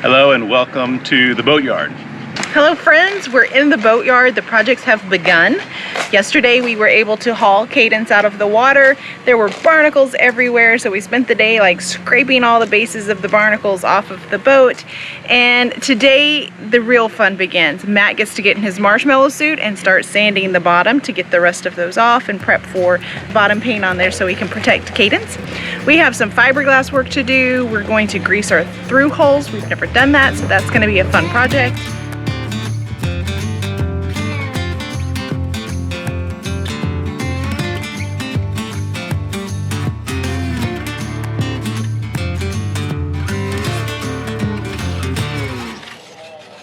Hello and welcome to the Boatyard. Hello friends, we're in the Boatyard. The projects have begun. Yesterday we were able to haul Cadence out of the water. There were barnacles everywhere, so we spent the day like scraping all the bases of the barnacles off of the boat. And today the real fun begins. Matt gets to get in his marshmallow suit and start sanding the bottom to get the rest of those off and prep for bottom paint on there so we can protect Cadence. We have some fiberglass work to do. We're going to grease our through holes. We've never done that, so that's going to be a fun project.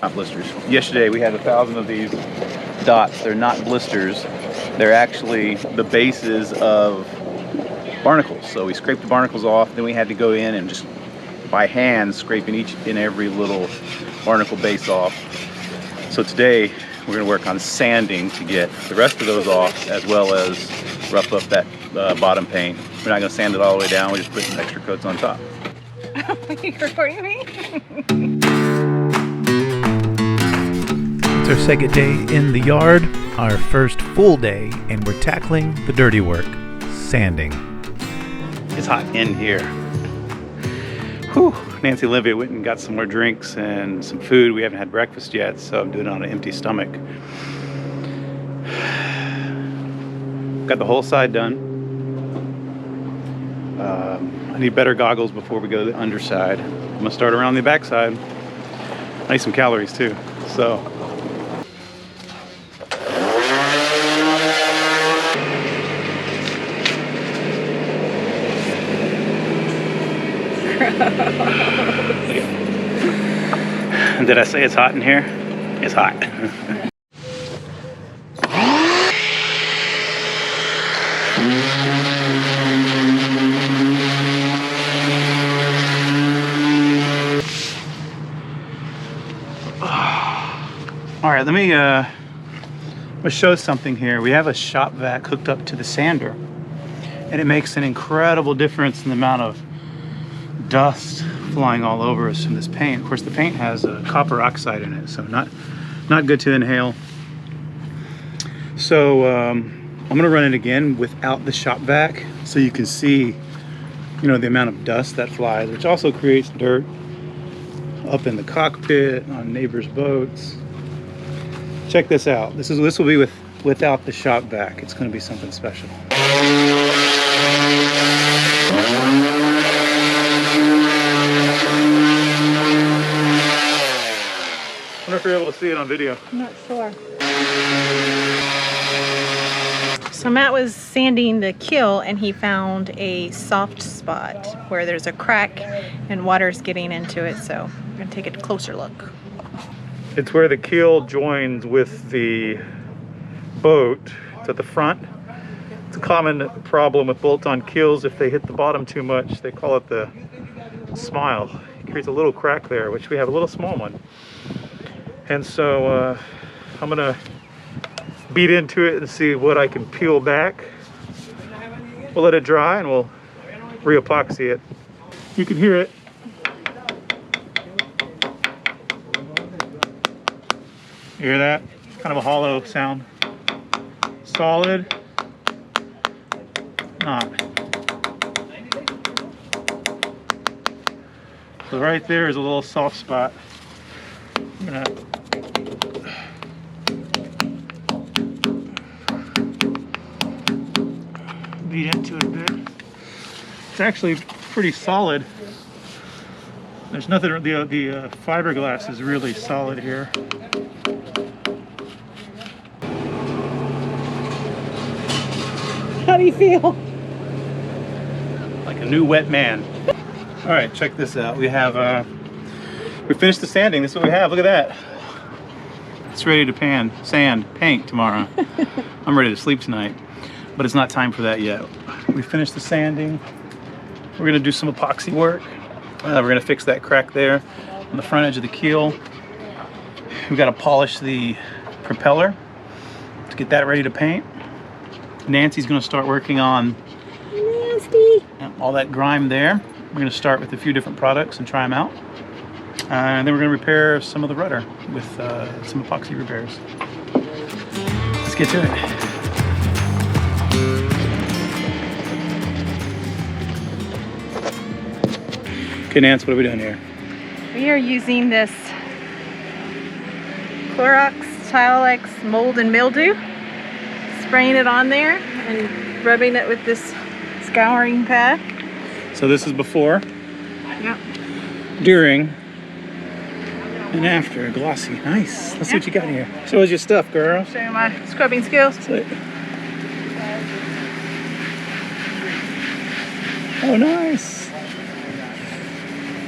Not blisters. Yesterday we had 1,000 of these dots. They're not blisters. They're actually the bases of barnacles. So we scraped the barnacles off, then we had to go in and just by hand scraping each and every little barnacle base off. So today we're going to work on sanding to get the rest of those off, as well as rough up that bottom paint. We're not going to sand it all the way down. We just put some extra coats on top. Are you recording me? It's our second day in the yard, our first full day, and we're tackling the dirty work, sanding. It's hot in here. Whew. Nancy and Olivia went and got some more drinks and some food. We haven't had breakfast yet, so I'm doing it on an empty stomach. Got the whole side done. I need better goggles before we go to the underside. I'm gonna start around the backside. I need some calories too, so. Did I say it's hot in here? It's hot. All right, let me show something here. We have a shop vac hooked up to the sander, and it makes an incredible difference in the amount of dust flying all over us from this paint. Of course, the paint has copper oxide in it, so not good to inhale. So I'm gonna run it again without the shop vac, so you can see, you know, the amount of dust that flies, which also creates dirt up in the cockpit, on neighbors' boats. Check this out. This will be without the shop vac. It's gonna be something special. I wonder if you're able to see it on video. I'm not sure. So Matt was sanding the keel and he found a soft spot where there's a crack and water's getting into it, so we're gonna take a closer look. It's where the keel joins with the boat. It's at the front. It's a common problem with bolt-on keels. If they hit the bottom too much, they call it the smile. It creates a little crack there, which we have a little small one. And so I'm gonna beat into it and see what I can peel back. We'll let it dry and we'll re-epoxy it. You can hear it. You hear that? Kind of a hollow sound. Solid. Not. So right there is a little soft spot. I'm gonna beat into it a bit. It's actually pretty solid. There's nothing, the fiberglass is really solid here. How do you feel? Like a new wet man. All right, check this out. We have, we finished the sanding. This is what we have. Look at that. It's ready to paint tomorrow. I'm ready to sleep tonight, but it's not time for that yet. We finished the sanding. We're gonna do some epoxy work. We're gonna fix that crack there on the front edge of the keel. We've got to polish the propeller to get that ready to paint. Nancy's gonna start working on all that grime there. We're gonna start with a few different products and try them out. And then we're going to repair some of the rudder with some epoxy repairs. Let's get to it. Okay, Nance, what are we doing here? We are using this Clorox Tilex mold and mildew, spraying it on there and rubbing it with this scouring pad. So this is before, Yep. during, and after. Glossy. Nice. Let's see what you got here. Show us your stuff, girl. Show you my scrubbing skills. Oh, nice.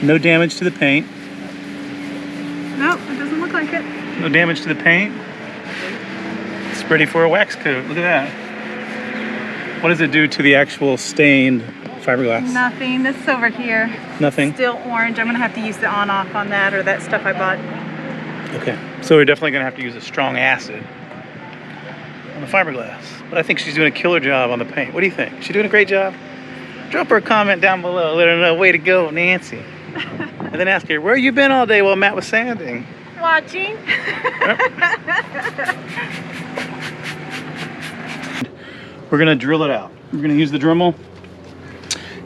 No damage to the paint. Nope, it doesn't look like it. No damage to the paint. It's ready for a wax coat. Look at that. What does it do to the actual stained fiberglass? Nothing. This is over here. Nothing? Still orange. I'm going to have to use the on-off on that or that stuff I bought. Okay. So we're definitely going to have to use a strong acid on the fiberglass. But I think she's doing a killer job on the paint. What do you think? She's doing a great job? Drop her a comment down below. Let her know. Way to go, Nancy. And then ask her, where you been all day while Matt was sanding? Watching. We're going to drill it out. We're going to use the Dremel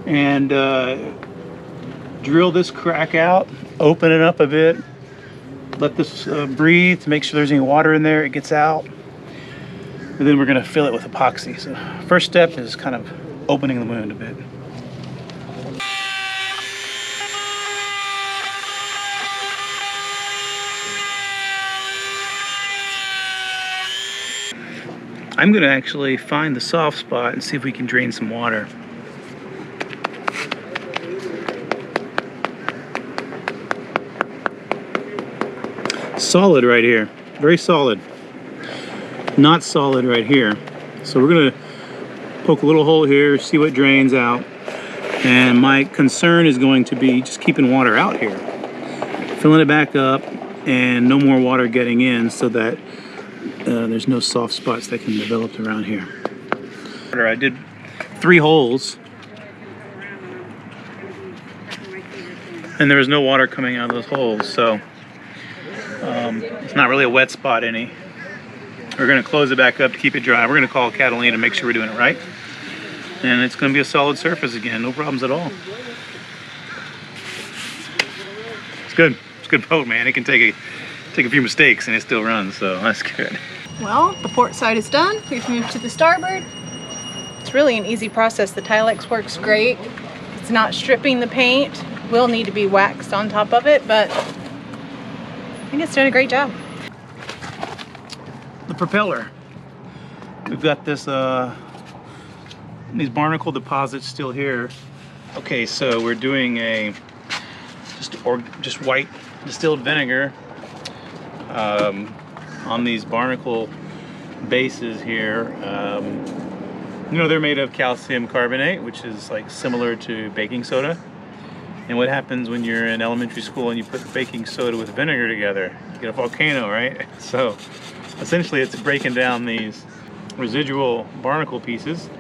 and drill this crack out, open it up a bit, let this breathe to make sure there's any water in there, it gets out. And then we're going to fill it with epoxy. So first step is kind of opening the wound a bit. I'm going to actually find the soft spot and see if we can drain some water. Solid right here, very solid. Not solid right here. So we're going to poke a little hole here, see what drains out. And my concern is going to be just keeping water out here. Filling it back up and no more water getting in so that there's no soft spots that can develop around here. I did 3 holes and there was no water coming out of those holes, so it's not really a wet spot any. We're going to close it back up to keep it dry. We're going to call Catalina to make sure we're doing it right, and it's going to be a solid surface again, no problems at all. It's good. It's a good boat, man. It can take a few mistakes and it still runs, so that's good. Well, the port side is done. We've moved to the starboard. It's really an easy process. The Tilex works great. It's not stripping the paint. Will need to be waxed on top of it, but I think it's doing a great job. The propeller. We've got this these barnacle deposits still here. Okay, so we're doing a just white distilled vinegar on these barnacle bases here. You know, they're made of calcium carbonate, which is like similar to baking soda. And what happens when you're in elementary school and you put baking soda with vinegar together? You get a volcano, right? So essentially it's breaking down these residual barnacle pieces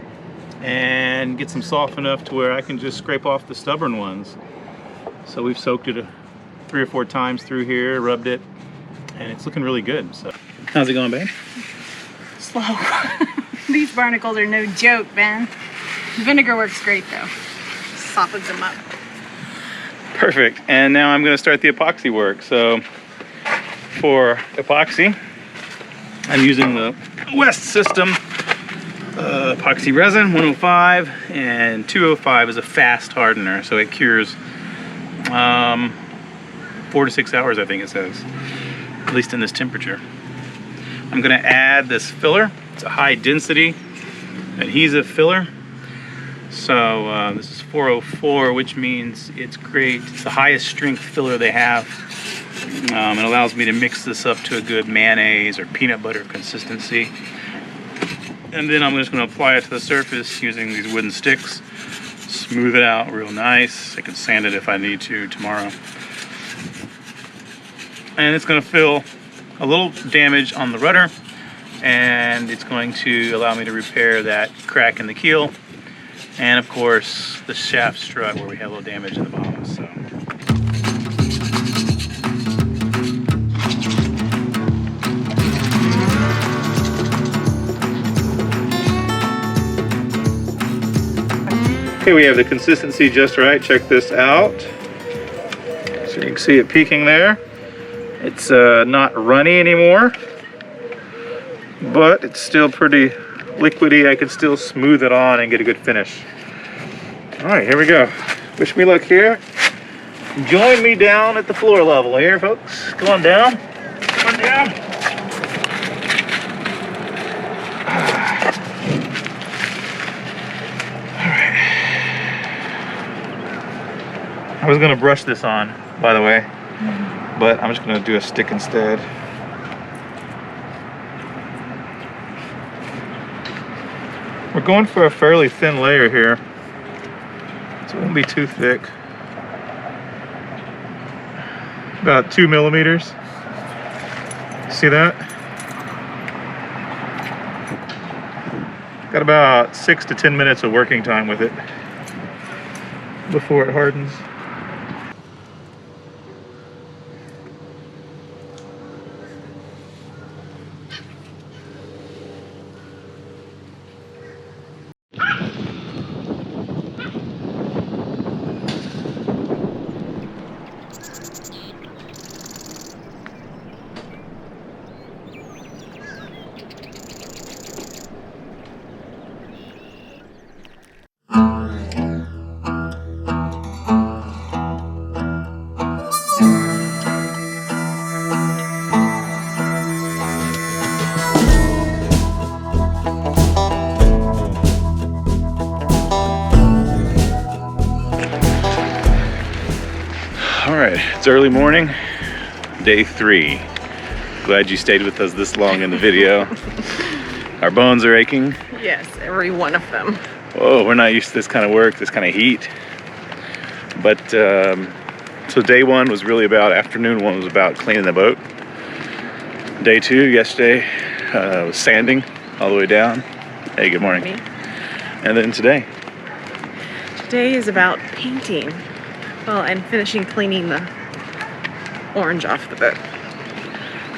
and gets them soft enough to where I can just scrape off the stubborn ones. So we've soaked it 3 or 4 times through here, rubbed it, and it's looking really good. So how's it going, babe? Slow. These barnacles are no joke, man. Vinegar works great though. Softens them up. Perfect. And now I'm going to start the epoxy work. So for epoxy, I'm using the West System epoxy resin 105, and 205 is a fast hardener, so it cures 4 to 6 hours, I think it says, at least in this temperature. I'm going to add this filler. It's a high density adhesive filler. So this is 404, which means it's great. It's the highest strength filler they have. It allows me to mix this up to a good mayonnaise or peanut butter consistency. And then I'm just going to apply it to the surface using these wooden sticks. Smooth it out real nice. I can sand it if I need to tomorrow. And it's going to fill a little damage on the rudder, and it's going to allow me to repair that crack in the keel, and of course the shaft strut where we have a little damage in the bottom. So Okay, we have the consistency just right. Check this out. So you can see it peaking there. It's not runny anymore, but it's still pretty liquidy. I can still smooth it on and get a good finish. All right, here we go. Wish me luck here. Join me down at the floor level here, folks. Come on down. Come on down. All right. I was gonna brush this on, by the way, but I'm just gonna do a stick instead. We're going for a fairly thin layer here, so it won't be too thick. About 2 millimeters. See that? Got about 6 to 10 minutes of working time with it before it hardens. Alright, it's early morning, day 3. Glad you stayed with us this long in the video. Our bones are aching. Yes, every one of them. Whoa, we're not used to this kind of work, this kind of heat. But, so day 1 was really about, afternoon 1 was about cleaning the boat. Day 2, yesterday, was sanding all the way down. Hey, good morning. Me. And then today. Today is about painting. Well, and finishing cleaning the orange off the boat.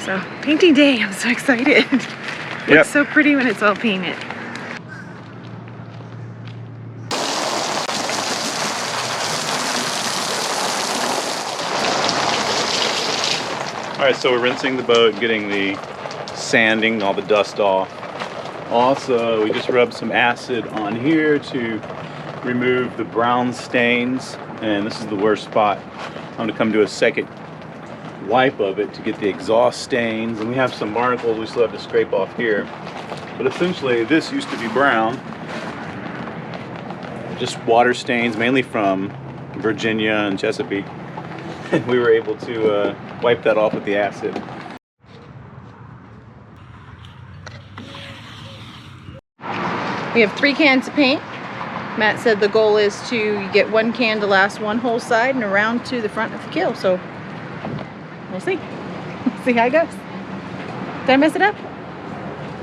So, painting day, I'm so excited. It looks so pretty when it's all painted. Alright, so we're rinsing the boat, getting the sanding, all the dust off. Also, we just rubbed some acid on here to remove the brown stains. And this is the worst spot. I'm gonna come do a second wipe of it to get the exhaust stains. And we have some barnacles we still have to scrape off here. But essentially, this used to be brown. Just water stains, mainly from Virginia and Chesapeake. And we were able to wipe that off with the acid. We have 3 cans of paint. Matt said the goal is to get 1 can to last 1 whole side and around to the front of the keel. So we'll see. We'll see how it goes. Did I mess it up?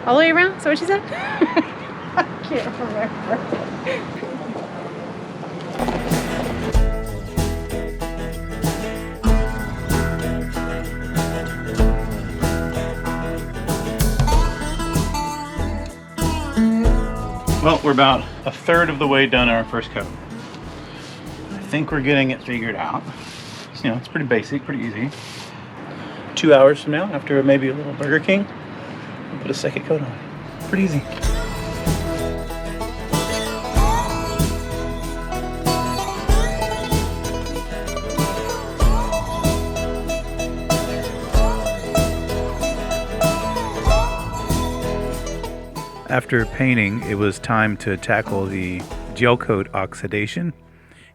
All the way around? Is that what she said? I can't remember. Well, we're about a third of the way done our first coat. I think we're getting it figured out. You know, it's pretty basic, pretty easy. 2 hours from now, after maybe a little Burger King, we'll put a second coat on. Pretty easy. After painting, it was time to tackle the gel coat oxidation,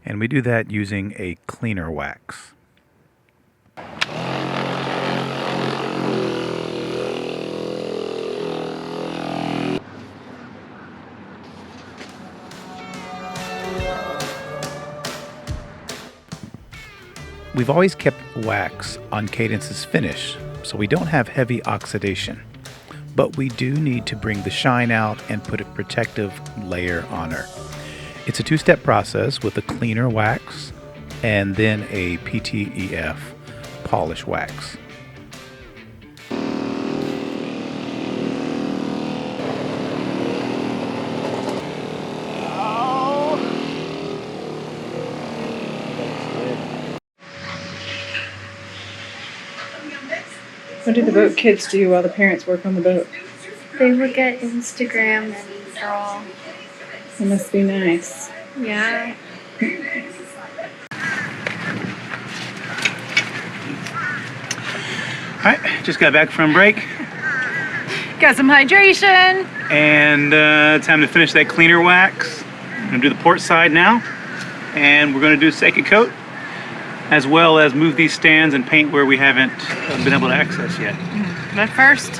and we do that using a cleaner wax. We've always kept wax on Cadence's finish, so we don't have heavy oxidation. But we do need to bring the shine out and put a protective layer on her. It's a 2-step process with a cleaner wax and then a PTEF polish wax. What do the boat kids do while the parents work on the boat? They look at Instagram and draw. It must be nice. Yeah. Alright, just got back from break. Got some hydration. And time to finish that cleaner wax. I'm gonna do the port side now. And we're gonna do a second coat, as well as move these stands and paint where we haven't been able to access yet. But first,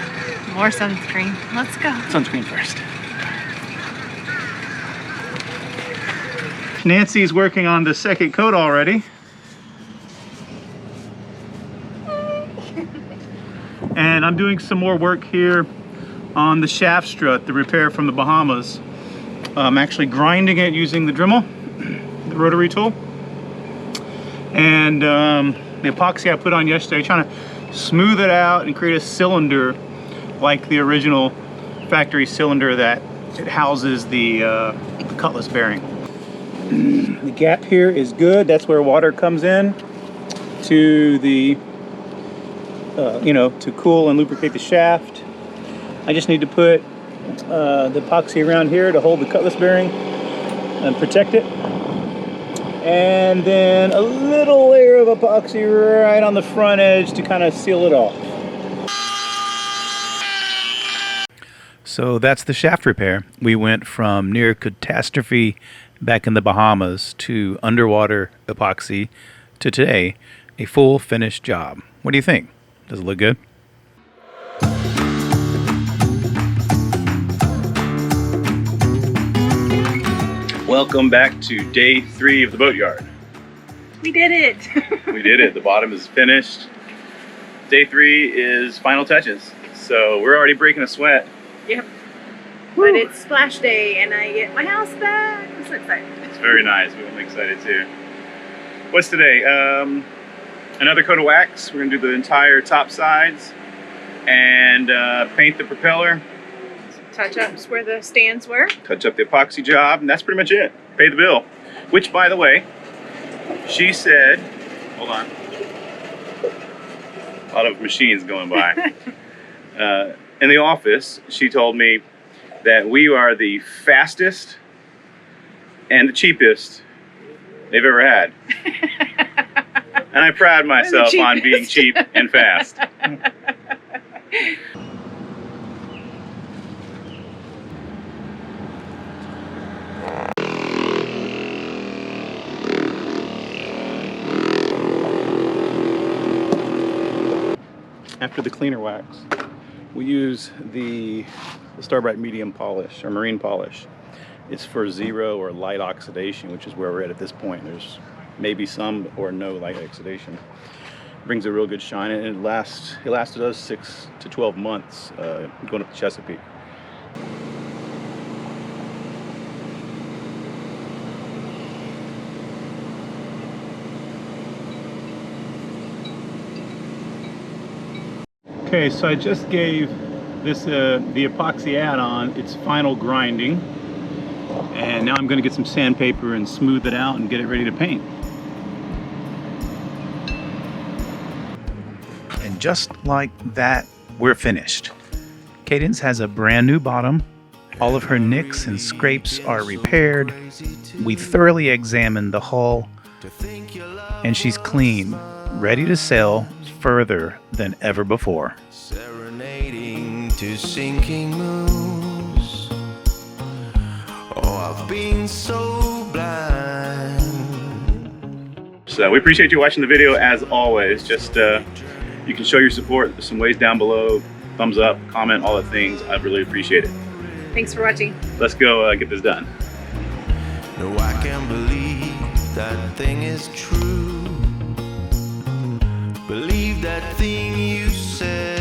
more sunscreen. Let's go. Sunscreen first. Nancy's working on the second coat already. And I'm doing some more work here on the shaft strut, the repair from the Bahamas. I'm actually grinding it using the Dremel, the rotary tool. And the epoxy I put on yesterday, trying to smooth it out and create a cylinder like the original factory cylinder that it houses the cutlass bearing. The gap here is good. That's where water comes in to the to cool and lubricate the shaft. I just need to put the epoxy around here to hold the cutlass bearing and protect it. And then a little layer of epoxy right on the front edge to kind of seal it off. So that's the shaft repair. We went from near catastrophe back in the Bahamas to underwater epoxy to today, a full finished job. What do you think? Does it look good? Welcome back to day 3 of the Boatyard. We did it. We did it. The bottom is finished. Day 3 is final touches. So we're already breaking a sweat. Yep. But it's splash day and I get my house back. I'm so excited. It's very nice. I'm excited too. What's today? Another coat of wax. We're gonna do the entire top sides and paint the propeller. Touch ups where the stands were. Touch up the epoxy job, and that's pretty much it. Pay the bill. Which, by the way, she said, hold on. A lot of machines going by. In the office, she told me that we are the fastest and the cheapest they've ever had. And I pride myself on being cheap and fast. After the cleaner wax, we use the Brite medium polish or marine polish. It's for zero or light oxidation, which is where we're at this point. There's maybe some or no light oxidation. Brings a real good shine, and it lasted us 6 to 12 months going up to Chesapeake. Okay, so I just gave this the epoxy add-on its final grinding, and now I'm going to get some sandpaper and smooth it out and get it ready to paint. And just like that, we're finished. Cadence has a brand new bottom. All of her nicks and scrapes are repaired. We thoroughly examined the hull, and she's clean, ready to sail further than ever before. Serenading to sinking moons. Oh, I've been so blind. So we appreciate you watching the video as always. Just you can show your support. There's some ways down below. Thumbs up, comment, all the things. I'd really appreciate it. Thanks for watching. Let's go get this done. No, I can't believe that thing is true. Believe that thing you said.